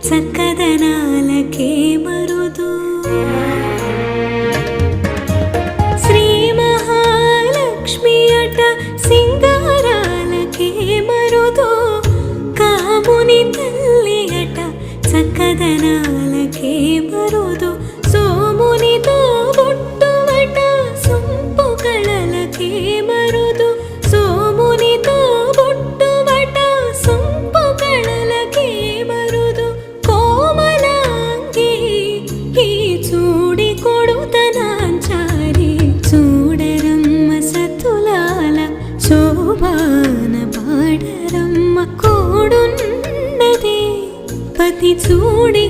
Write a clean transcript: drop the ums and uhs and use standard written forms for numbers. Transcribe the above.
చక్కదనాలకే మరుదు శ్రీ మహాలక్ష్మి అట సింగారాలకే మరుదు కాముని తల్లి అట చక్కదనాలకే మరుదు సోమునితో బొట్టువట సొంపు కళలకే మరుదు సోమునితో బొట్టువట సొంపు కళలకే మరుదు కోమలాంగి ఈ చూడి కొడుతనాంచారి చూడరమ్మ సతులాల శోభాన పాడరమ్మ కోడున్నదే పతి చూడి